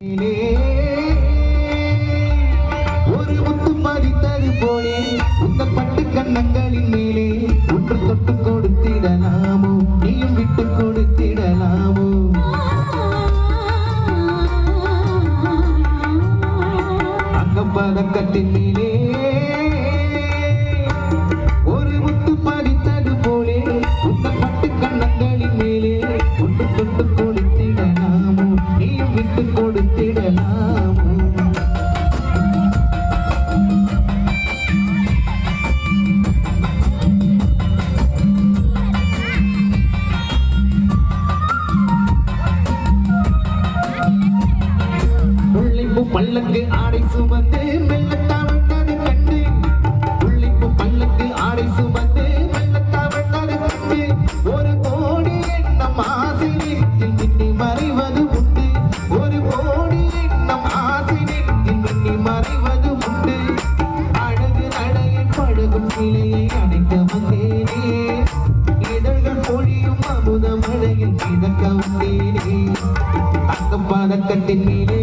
ஒரு முத்து பதித்தது போலே உந்த பட்டு கண்ணங்களின் மேலே ஒன்று தொட்டு கொடுத்திடலாமோ நீயும் விட்டு கொடுத்திடலாமோ அங்கப்பதக்கத்தின் மேலே ஒரு முத்து பதித்தது போலே உந்த பட்டு கண்ணங்களின் மேலே ஒன்று தொட்டு கொடுத்திடலாமோ நீயும் விட்டு கொடுத்திடலாமோ பல்லக்கு ஆடை சுமந்து மெல்லத்தாவட்டது கண்டு உள்ளிப்பு பல்லக்கு ஆடை சுமந்து மெல்லத்தாவட்டது கண்டு ஒரு கோடி எண்ணம் ஆசை நெற்றில் மின்னி மறைவது உண்டு ஒரு கோடி எண்ணம் ஆசை நெற்றில் மின்னி மறைவது உண்டு அழகு நடையில் பழகும் சிலையை அடைக்க வந்தேனே இதழ்கள் பொழியும் அமுத மழையில் மிதக்க வந்தேனே அக்கம் பதக்கத்தின் மேலே